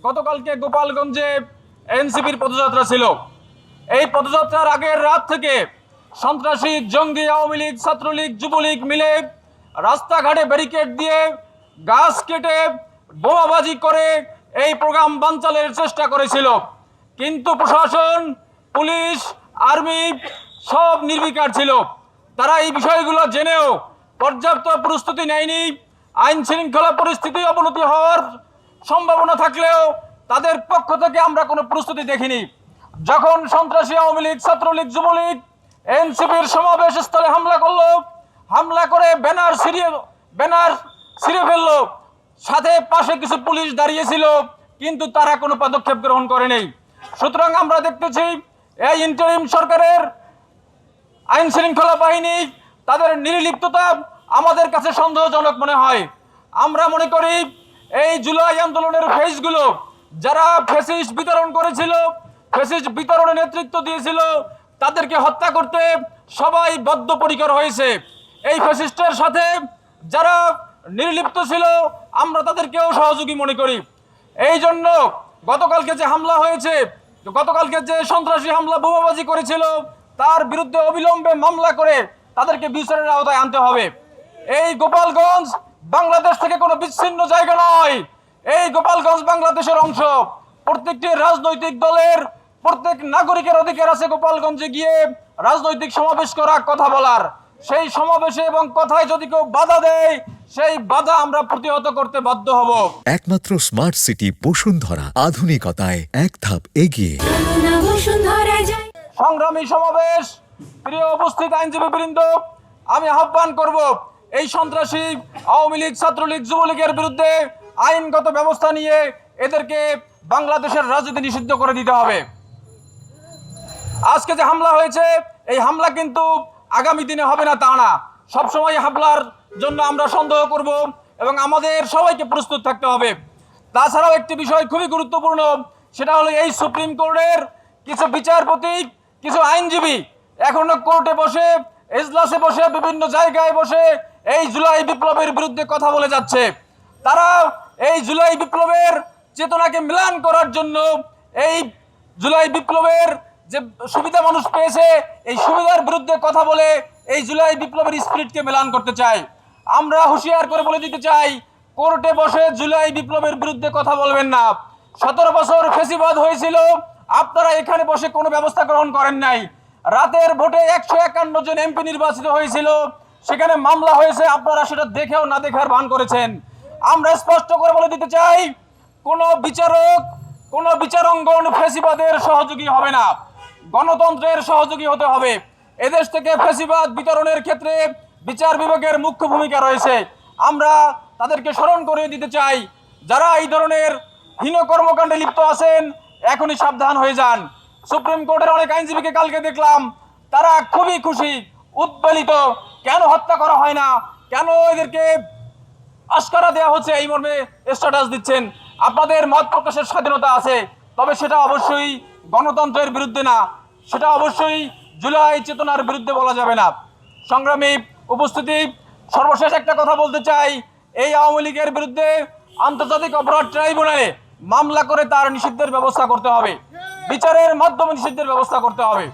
গতকালকে গোপালগঞ্জে এনসিপির পদযাত্রা ছিল। এই পদযাত্রার আগের রাত থেকে সন্ত্রাসী জঙ্গি আওয়ামী লীগ, ছাত্রলীগ, যুবলীগ মিলে রাস্তাঘাটে ব্যারিকেড দিয়ে, গাছ কেটে, বোমাবাজি করে এই প্রোগ্রাম বানচালের চেষ্টা করেছিল। কিন্তু প্রশাসন, পুলিশ, আর্মি সব নির্বিকার ছিল। তারা এই বিষয়গুলো জেনেও পর্যাপ্ত প্রস্তুতি নেয়নি। আইন শৃঙ্খলা পরিস্থিতি অবনতি হওয়ার সম্ভাবনা থাকলেও তাদের পক্ষ থেকে আমরা কোনো প্রস্তুতি দেখিনি। যখন সন্ত্রাসী আওয়ামী লীগ, ছাত্রলীগ, যুবলীগ এনসিপির সমাবেশ স্থলে হামলা করলো, হামলা করে ব্যানার ছিঁড়ে ফেললো, সাথে পাশে কিছু পুলিশ দাঁড়িয়েছিল, কিন্তু তারা কোনো পদক্ষেপ গ্রহণ করেনি। সুতরাং আমরা দেখতেছি এই ইন্টারিম সরকারের আইন শৃঙ্খলা বাহিনী তাদের নির্লিপ্ততা আমাদের কাছে সন্দেহজনক মনে হয়। আমরা মনে করি এই জুলাই আন্দোলনের ফেজগুলো যারা ফেসিস্ট বিতরণ করেছিল, ফেসিস্ট বিতরণে নেতৃত্ব দিয়েছিল, তাদেরকে হত্যা করতে সবাই বদ্ধপরিকর হয়েছে। এই ফেসিস্টের সাথে যারা নির্লিপ্ত ছিল আমরা তাদেরকেও সহযোগী মনে করি। এই জন্য গতকালকে যে হামলা হয়েছে, গতকালকে যে সন্ত্রাসী হামলা বোমাবাজি করেছিল, তার বিরুদ্ধে অবিলম্বে মামলা করে তাদেরকে বিচারের আওতায় আনতে হবে। এই গোপালগঞ্জ বাংলাদেশ থেকে কোনো বিচ্ছিন্ন জায়গা নয়। এই গোপালগঞ্জ বাংলাদেশের অংশ। প্রত্যেকটি রাজনৈতিক দলের, প্রত্যেক নাগরিকের অধিকার আছে গোপালগঞ্জে গিয়ে রাজনৈতিক সমাবেশ করা, কথা বলার। সেই সমাবেশে এবং কথায় যদি কেউ বাধা দেয়, সেই বাধা আমরা প্রতিহত করতে বাধ্য হব। একমাত্র স্মার্ট সিটি বসুন্ধরা, আধুনিকতায় এক ধাপ এগিয়ে। সংগ্রামী সমাবেশ, প্রিয় উপস্থিত আইনজীবী বৃন্দ, আমি আহ্বান করব এই সন্ত্রাসী আওয়ামী লীগ, ছাত্রলীগ, যুবলীগের বিরুদ্ধে আইনগত ব্যবস্থা নিয়ে এদেরকে বাংলাদেশের রাজনীতি নিষিদ্ধ করে দিতে হবে। আজকে যে হামলা হয়েছে, এই হামলা কিন্তু আগামী দিনে হবে না তা না। সবসময় হামলার জন্য আমরা সন্দেহ করব এবং আমাদের সবাইকে প্রস্তুত থাকতে হবে। তাছাড়াও একটি বিষয় খুবই গুরুত্বপূর্ণ, সেটা হলো এই সুপ্রিম কোর্টের কিছু বিচারপতি, কিছু আইনজীবী এখনো কোর্টে বসে, এজলাসে বসে, বিভিন্ন জায়গায় বসে এই জুলাই বিপ্লবের বিরুদ্ধে কথা বলে যাচ্ছে। তারা এই জুলাই বিপ্লবের চেতনাকে ম্লান করার জন্য, এই জুলাই বিপ্লবের যে সুবিধা মানুষ পেয়েছে, এই সুবিধার বিরুদ্ধে কথা বলে এই জুলাই বিপ্লবের স্পিরিটকে ম্লান করতে চায়। আমরা হুঁশিয়ার করে বলে দিতে চাই, কোর্টে বসে জুলাই বিপ্লবের বিরুদ্ধে কথা বলবেন না। 17 বছর ফেসিবাদ হয়েছিল, আপনারা এখানে বসে কোনো ব্যবস্থা গ্রহণ করেন নাই। রাতের ভোটে 151 জন এমপি নির্বাচিত হয়েছিল, সেখানে মামলা হয়েছে, আপনারা সেটা দেখেও না দেখার ভান করেছেন। আমরা স্পষ্ট করে বলে দিতে চাই, কোনো বিচারক, কোনো বিচারাঙ্গন ফেসিবাদের সহযোগী হবে না, গণতন্ত্রের সহযোগী হতে হবে। এদেশ থেকে ফেসিবাদ বিতরণের ক্ষেত্রে বিচার বিভাগের মুখ্য ভূমিকা রয়েছে। আমরা তাদেরকে স্মরণ করে দিতে চাই, যারা এই ধরনের হীন কর্মকাণ্ডে লিপ্ত আছেন এখনই সাবধান হয়ে যান। সুপ্রিম কোর্টের অনেক আইনজীবীকে কালকে দেখলাম, তারা খুবই খুশি, উদ্বেলিত, কেন হত্যা করা হয় না, কেন এদেরকে আশকারা দেওয়া হচ্ছে, এই মর্মে স্ট্যাটাস দিচ্ছেন। আপনাদের মত প্রকাশের স্বাধীনতা আছে, তবে সেটা অবশ্যই গণতন্ত্রের বিরুদ্ধে না, সেটা অবশ্যই জুলাই চেতনার বিরুদ্ধে বলা যাবে না। সংগ্রামী উপস্থিতি, সর্বশেষ একটা কথা বলতে চাই, এই আওয়ামী লীগের বিরুদ্ধে আন্তর্জাতিক অপরাধ ট্রাইব্যুনালে মামলা করে তার নিষিদ্ধের ব্যবস্থা করতে হবে, বিচারের মাধ্যমে নিষিদ্ধের ব্যবস্থা করতে হবে।